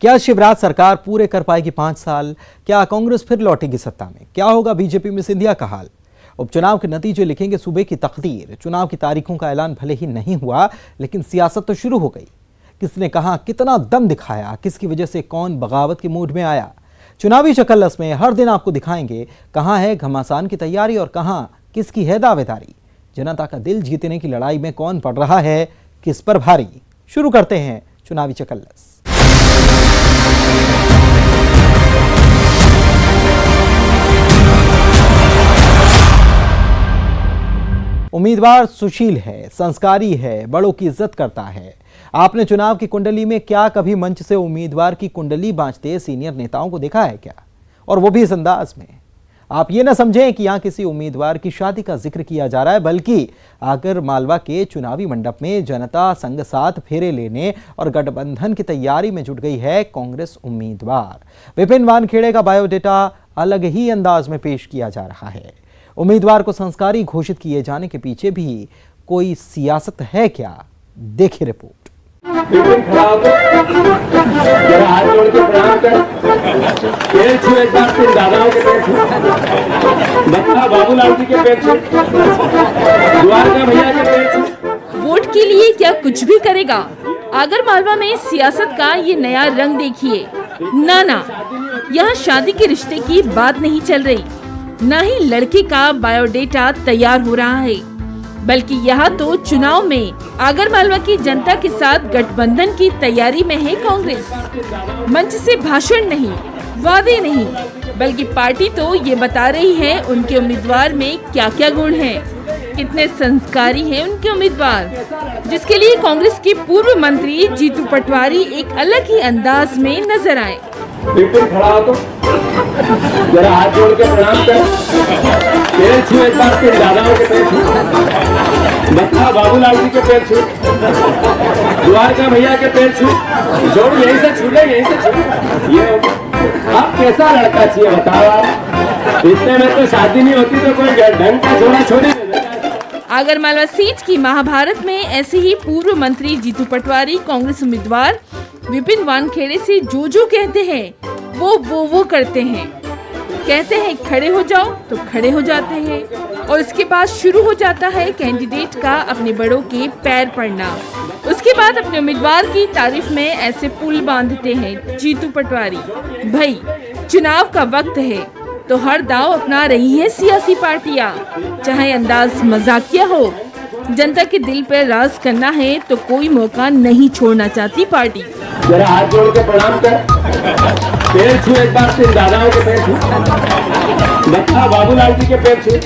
क्या शिवराज सरकार पूरे कर पाएगी 5 साल? क्या कांग्रेस फिर लौटेगी सत्ता में? क्या होगा बीजेपी में सिंधिया का हाल? उपचुनाव के नतीजे लिखेंगे सूबे की तकदीर। चुनाव की तारीखों का ऐलान भले ही नहीं हुआ, लेकिन सियासत तो शुरू हो गई। किसने कहां कितना दम दिखाया, किसकी वजह से कौन बगावत के मूड में आया, चुनावी चकल्लस में हर दिन आपको दिखाएंगे कहां है घमासान की तैयारी और कहां किसकी है दावेदारी। जनता का दिल जीतने की लड़ाई में कौन पड़ रहा है किस पर भारी। शुरू करते हैं चुनावी चकल्लस। उम्मीदवार सुशील है, संस्कारी है, बड़ों की इज्जत करता है। आपने चुनाव की कुंडली में क्या कभी मंच से उम्मीदवार की कुंडली बांटते सीनियर नेताओं को देखा है क्या? और वो भी इस अंदाज में। आप ये ना समझें कि यहां किसी उम्मीदवार की शादी का जिक्र किया जा रहा है, बल्कि आगर मालवा के चुनावी मंडप में जनता संग साथ फेरे लेने और गठबंधन की तैयारी में जुट गई है कांग्रेस उम्मीदवार। विपिन वानखेड़े का बायोडेटा अलग ही अंदाज में पेश किया जा रहा है। उम्मीदवार को संस्कारी घोषित किए जाने के पीछे भी कोई सियासत है क्या? देखिए रिपोर्ट। विपिन खड़ा होकर जरा हाथ जोड़ के प्रणाम कर, पैर छू एक बार, तीन दादाओं के पैर छू, बच्चा बाबूलाल जी के पैर छू, द्वारका भैया के पैर छू। वोट के लिए क्या कुछ भी करेगा? आगर मालवा में सियासत का ये नया रंग देखिए। ना, यहाँ शादी के रिश्ते की बात नहीं चल रही, न ही लड़के का बायोडेटा तैयार हो रहा है, बल्कि यहाँ तो चुनाव में आगर मालवा की जनता के साथ गठबंधन की तैयारी में है कांग्रेस। मंच से भाषण नहीं, वादे नहीं, बल्कि पार्टी तो ये बता रही है उनके उम्मीदवार में क्या क्या गुण हैं, कितने संस्कारी हैं उनके उम्मीदवार, जिसके लिए कांग्रेस के पूर्व मंत्री जीतू पटवारी एक अलग ही अंदाज में नजर आए। विपिन खड़ा हो जरा हाथ जोड़ के प्रणाम कर, पैर छू एक बार, तीन दादाओं के पैर छू, बच्चा बाबूलाल जी के पैर छू, द्वारका भैया के पैर छू, जोड़ यहीं से छू ले, यहीं से छू। ये आप कैसा लड़का चाहिए बताओ आप? इतने में तो शादी नहीं होती तो कोई ढंग का छोड़ा छोड़ी। आगर मालवा सीट की महाभारत में ऐसे ही पूर्व मंत्री जीतू पटवारी कांग्रेस उम्मीदवार विपिन वानखेड़े से जो कहते हैं वो करते हैं। कहते हैं खड़े हो जाओ तो खड़े हो जाते हैं, और इसके बाद शुरू हो जाता है कैंडिडेट का अपने बड़ों के पैर पड़ना। उसके बाद अपने उम्मीदवार की तारीफ में ऐसे पुल बांधते हैं जीतू पटवारी। भाई चुनाव का वक्त है तो हर दांव अपना रही है सियासी पार्टियां, चाहे अंदाज मजाकिया हो। जनता के दिल पर राज करना है तो कोई मौका नहीं छोड़ना चाहती पार्टी। जरा हाथ जोड़ के प्रणाम कर, पैर छू एक बार, तीन दादाओं के पैर छू, बच्चा बाबूलाल जी के पैर छू,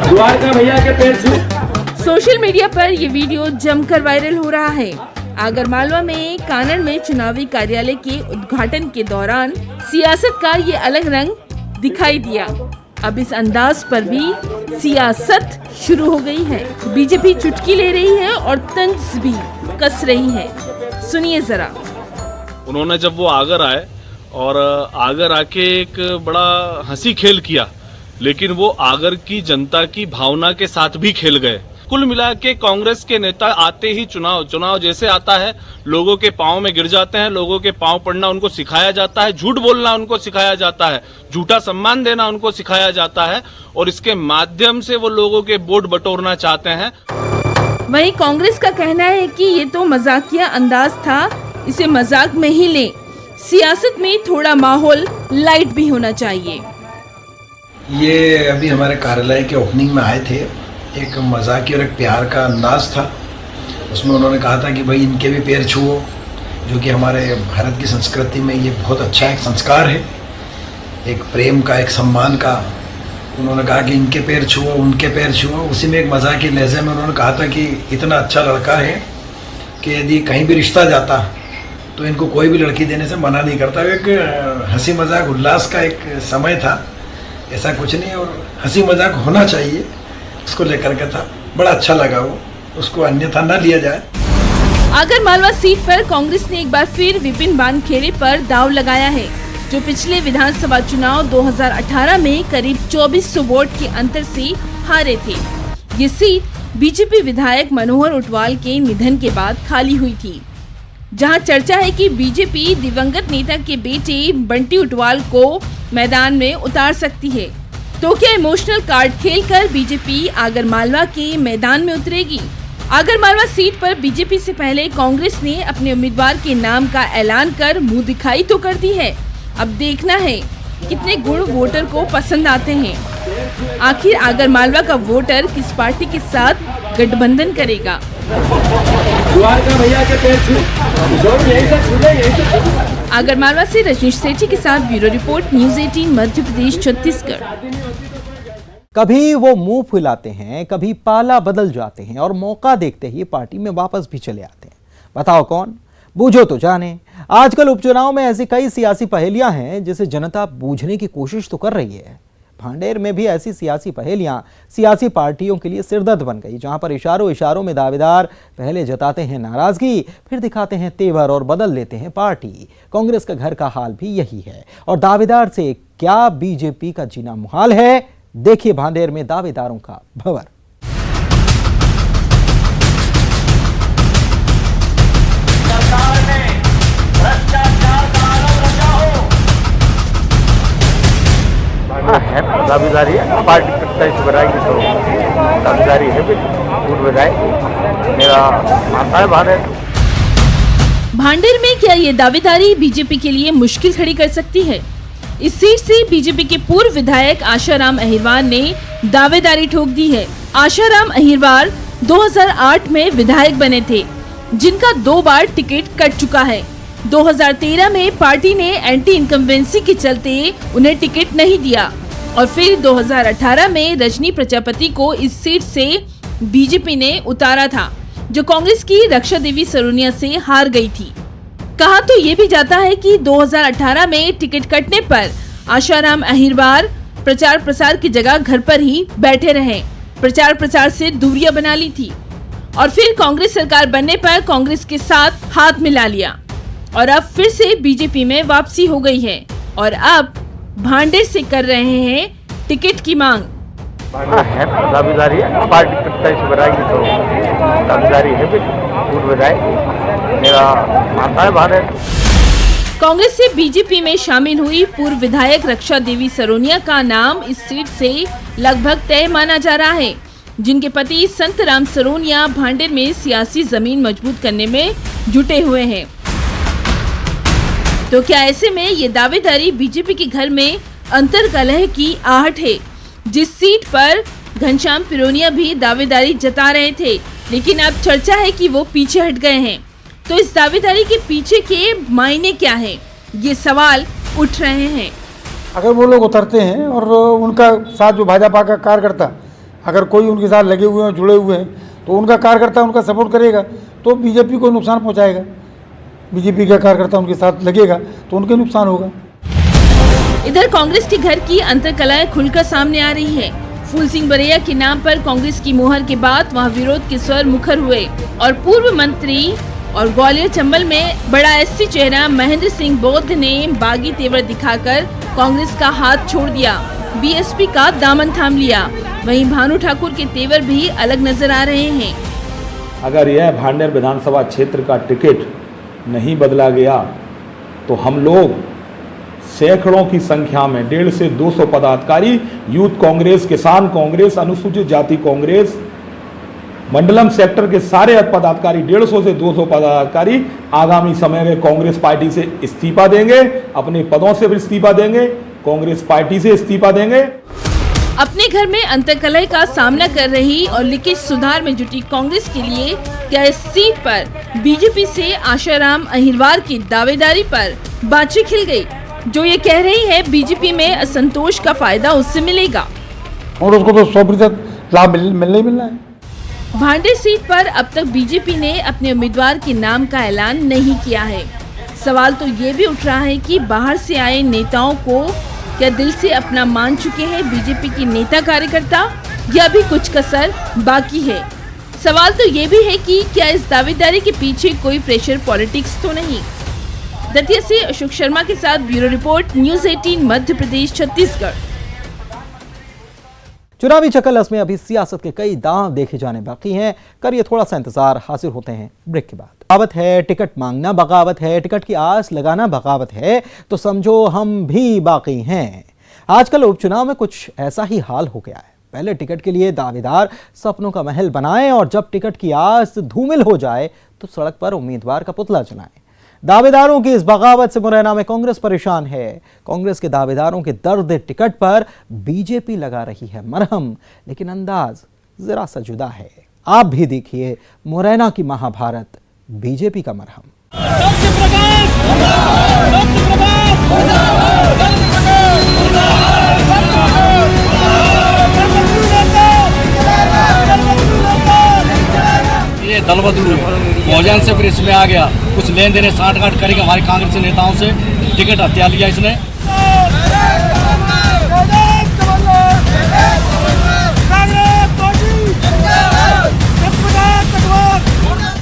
द्वारका भैया के पैर छू। सोशल मीडिया पर ये वीडियो जमकर वायरल हो रहा है। आगर मालवा में कानड़ में चुनावी कार्यालय के उद्घाटन के दौरान सियासत का ये अलग रंग दिखाई दिया। अब इस अंदाज पर भी सियासत शुरू हो गई है। बीजेपी चुटकी ले रही है और तंज भी कस रही है। सुनिए जरा। उन्होंने जब वो आगर आए और आगर आके एक बड़ा हंसी खेल किया, लेकिन वो आगर की जनता की भावना के साथ भी खेल गए। कुल मिला के कांग्रेस के नेता आते ही चुनाव जैसे आता है लोगों के पांव में गिर जाते हैं, लोगों के पांव पड़ना उनको सिखाया जाता है, झूठ बोलना उनको सिखाया जाता है, झूठा सम्मान देना उनको सिखाया जाता है, और इसके माध्यम से वो लोगों के वोट बटोरना चाहते हैं। वहीं कांग्रेस का कहना है कि ये तो मजाकिया अंदाज था, इसे मजाक में ही ले। सियासत में थोड़ा माहौल लाइट भी होना चाहिए। ये अभी हमारे कार्यालय के ओपनिंग में आए थे, एक मजाकी और एक प्यार का अंदाज था। उसमें उन्होंने कहा था कि भाई इनके भी पैर छुओ, जो कि हमारे भारत की संस्कृति में ये बहुत अच्छा एक संस्कार है, एक प्रेम का, एक सम्मान का। उन्होंने कहा कि इनके पैर छुओ, उनके पैर छुओ। उसी में एक मजाकी लहजे में उन्होंने कहा था कि इतना अच्छा लड़का है कि यदि कहीं भी रिश्ता जाता तो इनको कोई भी लड़की देने से मना नहीं करता। एक हंसी मजाक उल्लास का एक समय था, ऐसा कुछ नहीं, और हंसी मजाक होना चाहिए, उसको लेकर के था। बड़ा अच्छा लगा वो, उसको अन्यथा न लिया जाए। आगर मालवा सीट पर कांग्रेस ने एक बार फिर विपिन वानखेड़े पर दांव लगाया है, जो पिछले विधानसभा चुनाव 2018 में करीब 2400 वोट के अंतर से हारे थे। ये सीट बीजेपी विधायक मनोहर ऊंटवाल के निधन के बाद खाली हुई थी। जहां चर्चा है कि बीजेपी दिवंगत नेता के बेटे बंटी उटवाल को मैदान में उतार सकती है। तो क्या इमोशनल कार्ड खेलकर बीजेपी आगरमालवा के मैदान में उतरेगी? आगरमालवा सीट पर बीजेपी से पहले कांग्रेस ने अपने उम्मीदवार के नाम का ऐलान कर मुंह दिखाई तो कर दी है। अब देखना है कितने गुण वोटर को पसंद आते हैं। आखिर आगरमालवा का वोटर किस पार्टी के साथ गठबंधन करेगा? द्वारका भैया के पैर छू, यही से छूले, यही से छूले। आगरमालवा से रजनीश सेठी के साथ bureau report, news 18 Madhya Pradesh Chhattisgarh. कभी वो मुंह फुलाते हैं, कभी पाला बदल जाते हैं और मौका देखते ही पार्टी में वापस भी चले आते हैं। बताओ कौन? बूझो तो जाने। आजकल उपचुनाव में ऐसी कई सियासी पहेलियां हैं जिसे जनता बूझने की कोशिश तो कर रही है। भांडेर में भी ऐसी सियासी पहेलियां सियासी पार्टियों के लिए सिरदर्द बन गई, जहां पर इशारों इशारों में दावेदार पहले जताते हैं नाराजगी, फिर दिखाते हैं तेवर और बदल लेते हैं पार्टी। कांग्रेस का घर का हाल भी यही है। और दावेदार से क्या बीजेपी का जीना मुहाल है? देखिए भांडेर में दावेदारों का भंवर। है दावेदारी है, पार्टी 27 बनाएगी तो दावेदारी है, पूर्व विधायक मेरा आता है भांडेर में क्या ये दावेदारी बीजेपी के लिए मुश्किल खड़ी कर सकती है? इस सीट से बीजेपी के पूर्व विधायक आशाराम अहिरवार ने दावेदारी ठोक दी है। आशाराम अहिरवार 2008 में विधायक बने थे, जिनका 2 बार टिकट कट चुका है। 2013 में पार्टी ने एंटी इनकम्बेंसी के चलते उन्हें टिकट नहीं दिया और फिर 2018 में रजनी प्रजापति को इस सीट से बीजेपी ने उतारा था, जो कांग्रेस की रक्षा देवी सरोनिया से हार गई थी। कहा तो ये भी जाता है कि 2018 में टिकट कटने पर आशाराम अहिरवार प्रचार प्रसार की जगह घर पर ही बैठे रहे, प्रचार प्रसार से दूरियां बना ली थी और फिर कांग्रेस सरकार बनने पर कांग्रेस के साथ हाथ मिला लिया और अब फिर से बीजेपी में वापसी हो गई है और अब भांडेर से कर रहे हैं टिकट की मांग। है दावेदारी है, पार्टी 27 बनाएगी तो दावेदारी है, पूर्व विधायक मेरा आता है भांडेर। कांग्रेस से बीजेपी में शामिल हुई पूर्व विधायक रक्षा देवी सरोनिया का नाम इस सीट से लगभग तय माना जा रहा है, जिनके पति संतराम सरोनिया भांडेर में सियासी जमीन मजबूत करने में जुटे हुए हैं। तो क्या ऐसे में ये दावेदारी बीजेपी के घर में अंतर्कलह की आहट है? जिस सीट पर घनश्याम पिरोनिया भी दावेदारी जता रहे थे, लेकिन अब चर्चा है कि वो पीछे हट गए हैं। तो इस दावेदारी के पीछे के मायने क्या हैं? ये सवाल उठ रहे हैं। अगर वो लोग उतरते हैं और उनका साथ जो भाजपा का कार्यकर्ता अगर कोई उनके साथ लगे हुए हैं, जुड़े हुए हैं, तो उनका कार्यकर्ता उनका सपोर्ट करेगा तो बीजेपी को नुकसान पहुंचाएगा। बीजेपी का कार्यकर्ता उनके साथ लगेगा तो उनके नुकसान होगा। इधर कांग्रेस के घर की अंतर्कलह खुलकर सामने आ रही है। फूल सिंह बरैया के नाम पर कांग्रेस की मोहर के बाद वहां विरोध के स्वर मुखर हुए और पूर्व मंत्री और ग्वालियर चंबल में बड़ा एससी चेहरा महेंद्र सिंह बौद्ध ने बागी तेवर दिखाकर कांग्रेस का हाथ छोड़ दिया, बीएसपी का दामन थाम लिया। वहीं भानु ठाकुर के तेवर भी अलग नजर आ रहे हैं। अगर यह भांडेर विधानसभा क्षेत्र का टिकट नहीं बदला गया तो हम लोग सैकड़ों की संख्या में 150 से 200 पदाधिकारी यूथ कांग्रेस, किसान कांग्रेस, अनुसूचित जाति कांग्रेस, मंडलम सेक्टर के सारे पदाधिकारी 150 से 200 पदाधिकारी आगामी समय में कांग्रेस पार्टी से इस्तीफा देंगे, अपने पदों से भी इस्तीफा देंगे, कांग्रेस पार्टी से इस्तीफा देंगे। अपने घर में अंतर्कलह का सामना कर रही और लीकेज सुधार में जुटी कांग्रेस के लिए क्या इस सीट पर बीजेपी से आशाराम अहिरवार की दावेदारी पर बातचीत खिल गई, जो ये कह रही है बीजेपी में असंतोष का फायदा उससे मिलेगा और उसको तो 100% लाभ मिलना है। भांडेर सीट पर अब तक बीजेपी ने अपने उम्मीदवार के नाम का ऐलान नहीं किया है। सवाल तो ये भी उठ रहा है कि बाहर से आए नेताओं को क्या दिल से अपना मान चुके हैं बीजेपी के नेता कार्यकर्ता या भी कुछ कसर बाकी है। सवाल तो ये भी है कि क्या इस दावेदारी के पीछे कोई प्रेशर पॉलिटिक्स तो नहीं। दतिया से अशोक शर्मा के साथ bureau report, news 18 Madhya Pradesh Chhattisgarh. चुनावी चकलस में अभी सियासत के कई दांव देखे जाने बाकी हैं। करिए थोड़ा सा इंतजार, हाजिर होते हैं ब्रेक के बाद। बगावत है, टिकट मांगना बगावत है, टिकट की आस लगाना बगावत है, तो समझो हम भी बाकी हैं। आजकल उपचुनाव में कुछ ऐसा ही हाल हो गया है। पहले टिकट के लिए दावेदार सपनों का महल बनाएं और जब टिकट की आस धूमिल हो जाए तो सड़क पर उम्मीदवार का पुतला जलाएं। दावेदारों की इस बगावत से मुरैना में कांग्रेस परेशान है। कांग्रेस के दावेदारों के दर्द टिकट पर बीजेपी लगा रही है मरहम, लेकिन अंदाज जरा सा जुदा है। आप भी देखिए मुरैना की महाभारत, बीजेपी का मरहम। ये दल बदलू भोजन से फिर इसमें आ गया, कुछ लेन देने साठ गांठ करेगा हमारे कांग्रेस के नेताओं से, टिकट हत्या लिया इसने।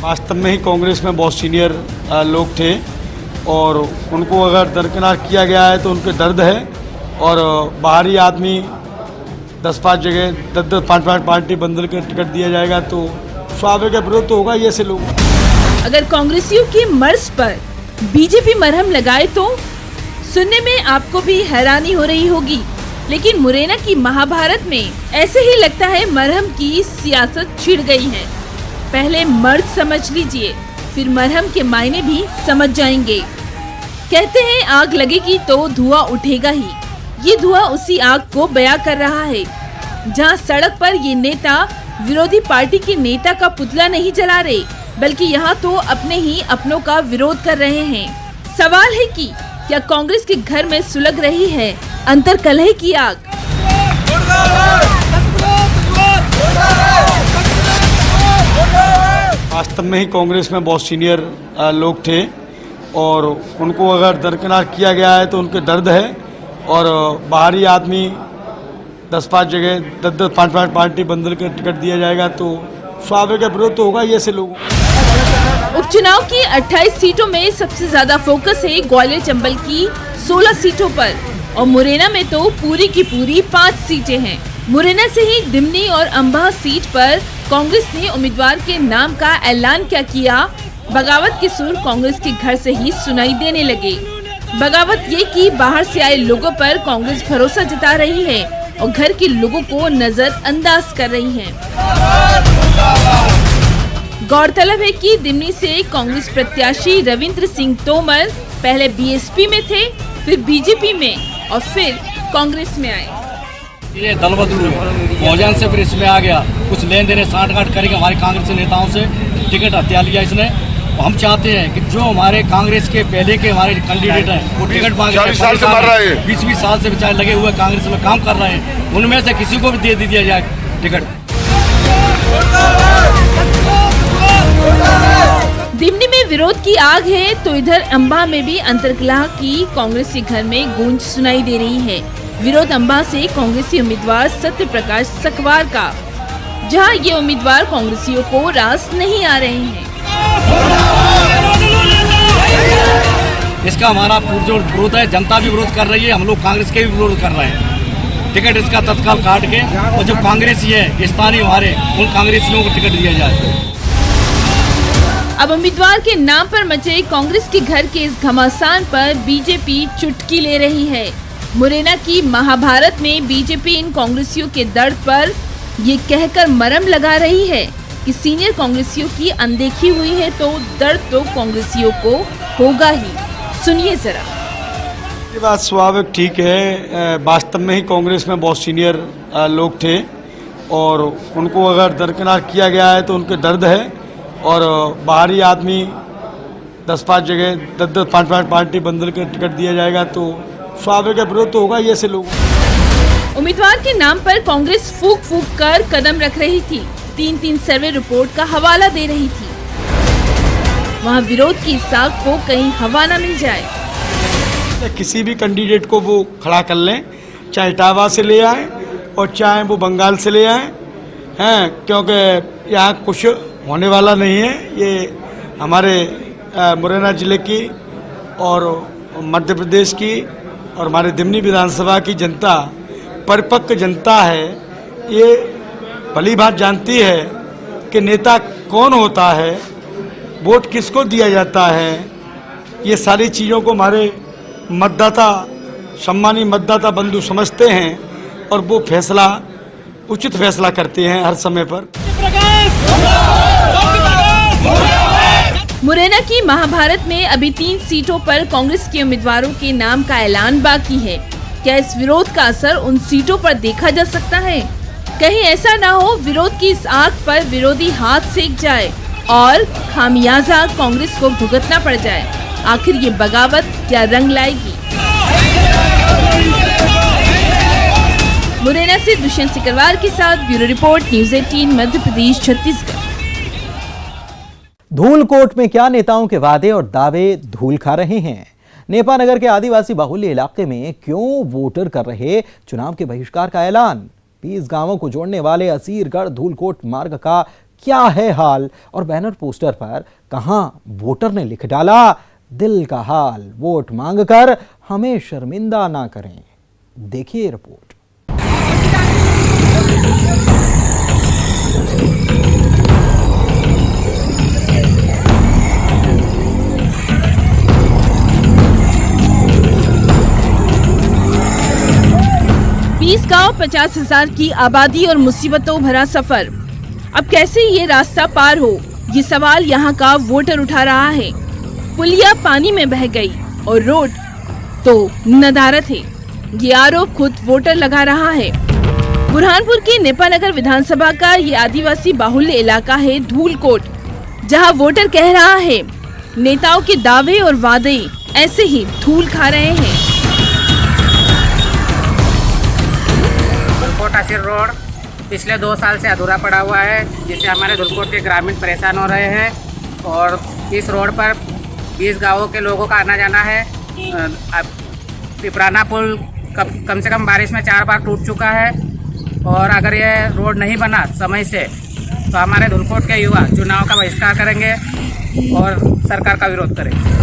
वास्तव में ही कांग्रेस में बहुत सीनियर लोग थे और उनको अगर दरकिनार किया गया है तो उनके दर्द है, और बाहरी आदमी 10-5 जगह 10-10 5-5 पार्टी बंदल कर टिकट दिया जाएगा तो स्वाभाविक विरोध तो होगा ही ऐसे लोग। अगर कांग्रेसियों की मर्ज पर बीजेपी मरहम लगाए तो सुनने में आपको भी हैरानी हो रही होगी, लेकिन मुरैना की महाभारत में ऐसे ही लगता है मरहम की सियासत छिड़ गई है। पहले मर्ज समझ लीजिए, फिर मरहम के मायने भी समझ जाएंगे। कहते हैं आग लगेगी तो धुआं उठेगा ही। ये धुआं उसी आग को बयां कर रहा है। जहां सड़क पर ये नेता विरोधी पार्टी के नेता का पुतला नहीं जला रहे, बल्कि यहाँ तो अपने ही अपनों का विरोध कर रहे हैं। सवाल है कि क्या कांग्रेस के घर में सुलग रही है अंतर्कलह की आग? वास्तव में ही कांग्रेस में बहुत सीनियर लोग थे और उनको अगर दरकिनार किया गया है तो उनके दर्द है, और बाहरी आदमी 10-5 जगह 10-10 5-5 पार्टी बंदल कर टिकट दिया जाएगा तो स्वाभाविक विरोध तो होगा ही ऐसे लोगों। उपचुनाव की 28 सीटों में सबसे ज्यादा फोकस है ग्वालियर चंबल की 16 सीटों पर, और मुरैना में तो पूरी की पूरी 5 सीटें हैं। मुरैना से ही दिमनी और अंबाह सीट पर कांग्रेस ने उम्मीदवार के नाम का ऐलान क्या किया, बगावत के सुर कांग्रेस के घर से ही सुनाई देने लगे। बगावत ये कि बाहर से आए लोगों पर कांग्रेस भरोसा जता रही है और घर के लोगों को नजरअंदाज कर रही है। गौरतलब है कि दिमनी से कांग्रेस प्रत्याशी रविंद्र सिंह तोमर पहले बीएसपी में थे, फिर बीजेपी में और फिर कांग्रेस में आए। ये दल बदलू भोजन से फिर इसमें आ गया, कुछ लेन देने साठ गांठ करेगा हमारे कांग्रेस के नेताओं से, टिकट हत्या लिया इसने। हम चाहते हैं कि जो हमारे कांग्रेस के पहले के हमारे कैंडिडेट हैं वो टिकट मांग रहे हैं, 20-20 साल से बेचारे लगे हुए कांग्रेस में काम कर रहे हैं, उनमें से किसी को भी दे दिया जाए टिकट। दिमनी में विरोध की आग है तो इधर अंबाह में भी अंतर्कलह की कांग्रेस के घर में गूंज सुनाई दे रही है। विरोध अंबाह से कांग्रेसी उम्मीदवार सत्य प्रकाश सकवार का, जहां ये उम्मीदवार कांग्रेसियों को रास नहीं आ रहे हैं। इसका हमारा पुरजोर विरोध है, जनता भी विरोध कर रही है, हम लोग कांग्रेस के भी विरोध कर रहे हैं। टिकट इसका तत्काल काट के और जो कांग्रेसी है स्थानीय हमारे उन कांग्रेसियों को टिकट दिया जाए। अब उम्मीदवार के नाम पर मचे कांग्रेस के घर के इस घमासान पर बीजेपी चुटकी ले रही है। मुरैना की महाभारत में बीजेपी इन कांग्रेसियों के दर्द पर ये कहकर मरहम लगा रही है कि सीनियर कांग्रेसियों की अनदेखी हुई है तो दर्द तो कांग्रेसियों को होगा ही। सुनिए जरा। ये बात स्वाभाविक ठीक है। वास्तव में ही कांग्रेस में बहुत सीनियर लोग थे और उनको अगर दरकिनार किया गया है तो उनके दर्द है, और बाहरी आदमी 10-5 जगह 10-10 5-5 पार्टी बंदल कर टिकट दिया जाएगा तो स्वाभाविक विरोध तो होगा ही ऐसे लोग। उम्मीदवार के नाम पर कांग्रेस फूक फूक कर कदम रख रही थी, 3-3 सर्वे रिपोर्ट का हवाला दे रही थी। वहाँ विरोध की साख को कहीं हवा न मिल जाए। किसी भी कैंडिडेट को वो खड़ा कर लें, चाहे इटावा से ले आए और चाहे वो बंगाल से ले आए हैं, क्योंकि यहाँ कुछ होने वाला नहीं है। ये हमारे मुरैना जिले की और मध्य प्रदेश की और हमारे दिमनी विधानसभा की जनता परिपक्व जनता है ये भली बात जानती है कि नेता कौन होता है, वोट किसको दिया जाता है। ये सारी चीज़ों को हमारे मतदाता, सम्मानीय मतदाता बंधु समझते हैं और वो फैसला, उचित फैसला करते हैं हर समय पर। मुरैना की महाभारत में अभी 3 सीटों पर कांग्रेस के उम्मीदवारों के नाम का ऐलान बाकी है। क्या इस विरोध का असर उन सीटों पर देखा जा सकता है? कहीं ऐसा ना हो विरोध की इस आग पर विरोधी हाथ सेक जाए और खामियाजा कांग्रेस को भुगतना पड़ जाए। आखिर ये बगावत क्या रंग लाएगी? मुरैना से दुष्यंत सिकरवार के साथ bureau report, news 18 Madhya Pradesh Chhattisgarh. Dhulkot में क्या नेताओं के वादे और दावे धूल खा रहे हैं? नेपानगर के आदिवासी बाहुल्य इलाके में क्यों वोटर कर रहे चुनाव के बहिष्कार का ऐलान? 20 गांवों को जोड़ने वाले असीरगढ़ धूलकोट मार्ग का क्या है हाल? और बैनर पोस्टर पर कहां वोटर ने लिख डाला, दिल का हाल, वोट मांगकर हमें शर्मिंदा ना करें। देखिए रिपोर्ट। गांव 50,000 की आबादी और मुसीबतों भरा सफर। अब कैसे ये रास्ता पार हो, ये सवाल यहाँ का वोटर उठा रहा है। पुलिया पानी में बह गई और रोड तो नदारत है, ये आरोप खुद वोटर लगा रहा है। बुरहानपुर के नेपानगर विधानसभा का ये आदिवासी बाहुल्य इलाका है धूलकोट, जहाँ वोटर कह रहा है नेताओं के दावे और वादे ऐसे ही धूल खा रहे हैं। धूलकोट रोड पिछले 2 साल से अधूरा पड़ा हुआ है, जिससे हमारे धूलकोट के ग्रामीण परेशान हो रहे हैं और इस रोड पर 20 गांवों के लोगों का आना जाना है। पिपराना पुल कम से कम बारिश में 4 बार टूट चुका है और अगर ये रोड नहीं बना समय से तो हमारे धूलकोट के युवा चुनाव का बहिष्कार करेंगे और सरकार का विरोध करेंगे।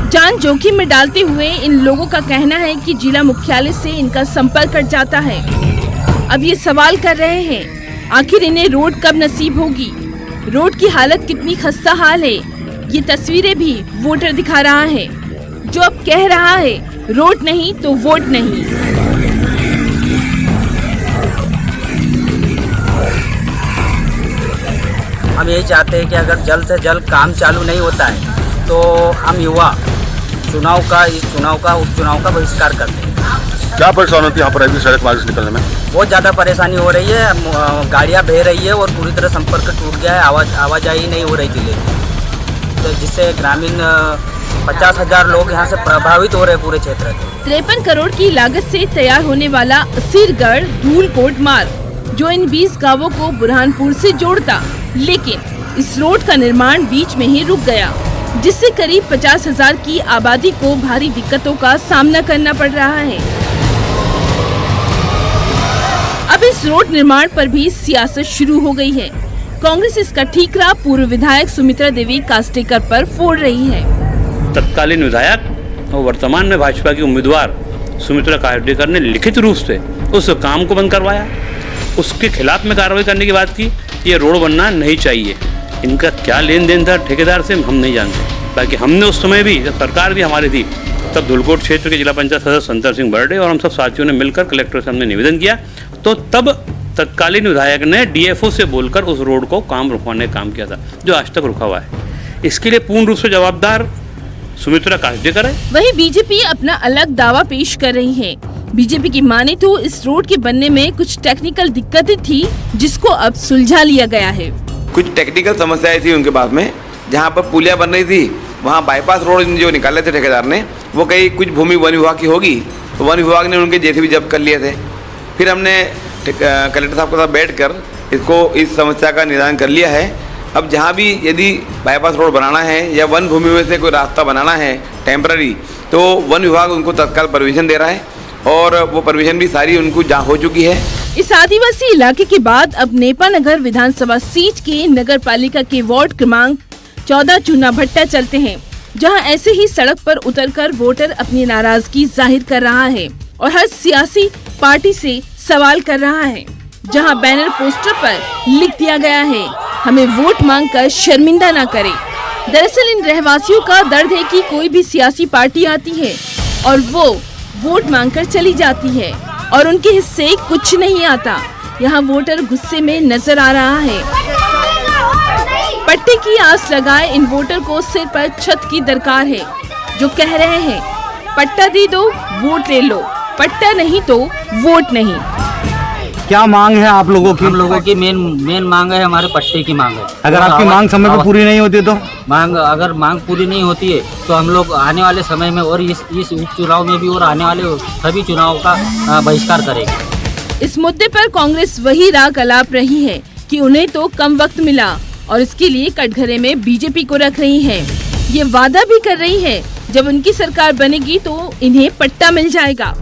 जान जोखिम में डालते हुए इन लोगों का कहना है कि जिला मुख्यालय से इनका संपर्क कट जाता है। अब ये सवाल कर रहे हैं आखिर इन्हें रोड कब नसीब होगी? रोड की हालत कितनी खस्ता हाल है, ये तस्वीरें भी वोटर दिखा रहा है, जो अब कह रहा है रोड नहीं तो वोट नहीं। हम यही चाहते हैं कि अगर जल्द से जल्द काम चालू नहीं होता है तो हम युवा उपचुनाव का बहिष्कार करते हैं। क्या परेशानी होती है यहाँ पर अभी सड़क मार्ग से निकलने में? बहुत ज़्यादा परेशानी हो रही है, गाड़ियाँ बह रही है और पूरी तरह संपर्क टूट गया है, आवाजाही नहीं हो रही जिले की, तो जिससे ग्रामीण 50,000 लोग यहाँ से प्रभावित हो रहे हैं पूरे क्षेत्र से। 53 करोड़ की लागत से तैयार होने वाला असीरगढ़ धूलकोट मार्ग, जो इन 20 गांवों को बुरहानपुर से जोड़ता, लेकिन इस रोड का निर्माण बीच में ही रुक गया, जिससे करीब 50,000 की आबादी को भारी दिक्कतों का सामना करना पड़ रहा है। अब इस रोड निर्माण पर भी सियासत शुरू हो गई है। कांग्रेस इसका ठीकरा पूर्व विधायक सुमित्रा देवी कास्टेकर पर फोड़ रही है। तत्कालीन विधायक और वर्तमान में भाजपा की उम्मीदवार सुमित्रा कास्टेकर ने लिखित रूप से उस काम को बंद करवाया, उसके खिलाफ में कार्रवाई करने की बात की। ये रोड बनना नहीं चाहिए। इनका क्या लेन देन था ठेकेदार से हम नहीं जानते, बाकी हमने उस समय भी, जब सरकार भी हमारी थी, तब धूलकोट क्षेत्र के जिला पंचायत सदस्य संतर सिंह बर्डे और हम सब साथियों ने मिलकर कलेक्टर से हमने निवेदन किया, तो तब तत्कालीन विधायक ने डीएफओ से बोलकर उस रोड को काम रुकवाने का काम किया था, जो आज तक रुका हुआ है। इसके लिए पूर्ण रूप से जवाबदार सुमित्रा कास्टेकर है। वहीं बीजेपी अपना अलग दावा पेश कर रही है। बीजेपी की माने तो इस रोड के बनने में कुछ टेक्निकल दिक्कतें थी, जिसको अब सुलझा लिया गया है। कुछ टेक्निकल समस्याएं थी उनके पास में, जहां पर पुलिया बन रही थी वहां बाईपास रोड जो निकाले थे ठेकेदार ने, वो कहीं कुछ भूमि वन विभाग की होगी, तो वन विभाग ने उनके जेसीबी जब्त कर लिए थे। फिर हमने कलेक्टर साहब के साथ बैठकर इस समस्या का निदान कर लिया है। अब जहाँ भी यदि बाईपास रोड बनाना है या वन भूमि में से कोई रास्ता बनाना है टेम्पररी, तो वन विभाग उनको तत्काल परमिशन दे रहा है और वो परमिशन भी सारी उनको हो चुकी है। इस आदिवासी इलाके के बाद अब नेपानगर विधानसभा सीट के नगर पालिका के वार्ड क्रमांक 14 चूना भट्टा चलते हैं, जहां ऐसे ही सड़क पर उतरकर वोटर अपनी नाराजगी जाहिर कर रहा है और हर सियासी पार्टी से सवाल कर रहा है, जहां बैनर पोस्टर पर लिख दिया गया है, हमें वोट मांगकर शर्मिंदा ना करें। दरअसल इन रहवासियों का दर्द है कि कोई भी सियासी पार्टी आती है और वो वोट मांगकर चली जाती है और उनके हिस्से कुछ नहीं आता। यहाँ वोटर गुस्से में नजर आ रहा है। पट्टे की आस लगाए इन वोटर को सिर पर छत की दरकार है, जो कह रहे हैं पट्टा दे दो वोट ले लो, पट्टा नहीं तो वोट नहीं। क्या मांग है आप लोगों की? हम लोगों की मेन मांग है, हमारे पट्टे की मांग है। अगर आपकी मांग समय पर पूरी नहीं होती तो? अगर मांग पूरी नहीं होती है तो हम लोग आने वाले समय में और इस उपचुनाव में भी और आने वाले सभी चुनाव का बहिष्कार करेंगे। इस मुद्दे पर कांग्रेस वही राग अलाप रही है कि उन्हें तो कम वक्त मिला और इसके लिए कटघरे में बीजेपी को रख रही है। ये वादा भी कर रही है जब उनकी सरकार बनेगी तो इन्हें पट्टा मिल जाएगा।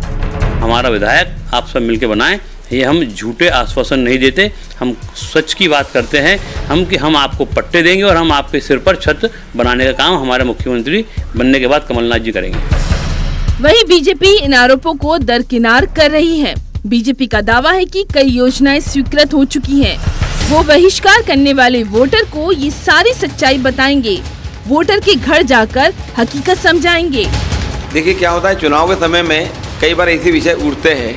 हमारा विधायक आप सब मिलकर बनाएं, ये हम झूठे आश्वासन नहीं देते, हम सच की बात करते हैं। कि हम आपको पट्टे देंगे और हम आपके सिर पर छत बनाने का काम हमारे मुख्यमंत्री बनने के बाद कमलनाथ जी करेंगे। वही बीजेपी इन आरोपों को दरकिनार कर रही है। बीजेपी का दावा है कि कई योजनाएं स्वीकृत हो चुकी हैं। वो बहिष्कार करने वाले वोटर को ये सारी सच्चाई बताएंगे, वोटर के घर जाकर हकीकत समझाएंगे। देखिए क्या होता है, चुनाव के समय में कई बार ऐसे विषय उठते हैं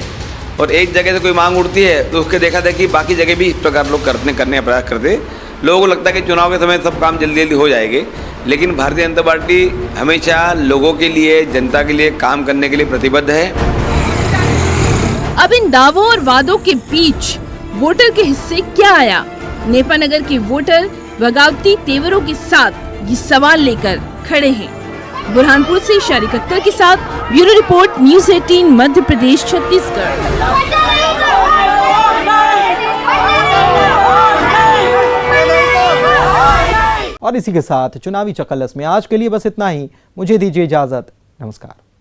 और एक जगह से कोई मांग उठती है तो उसके देखा देखी बाकी जगह भी इस प्रकार लोग करने का प्रयास करते। लोगों को लगता है कि चुनाव के समय सब काम जल्दी जल्दी हो जाएंगे, लेकिन भारतीय जनता पार्टी हमेशा लोगों के लिए, जनता के लिए काम करने के लिए प्रतिबद्ध है। अब इन दावों और वादों के बीच वोटर के हिस्से क्या आया? नेपानगर के वोटर बगावती तेवरों के साथ ये सवाल लेकर खड़े हैं। बुरहानपुर से शारिक अख्तर के साथ bureau report, news 18 Madhya Pradesh Chhattisgarh. और इसी के साथ चुनावी चकल्लस में आज के लिए बस इतना ही। मुझे दीजिए इजाजत। नमस्कार।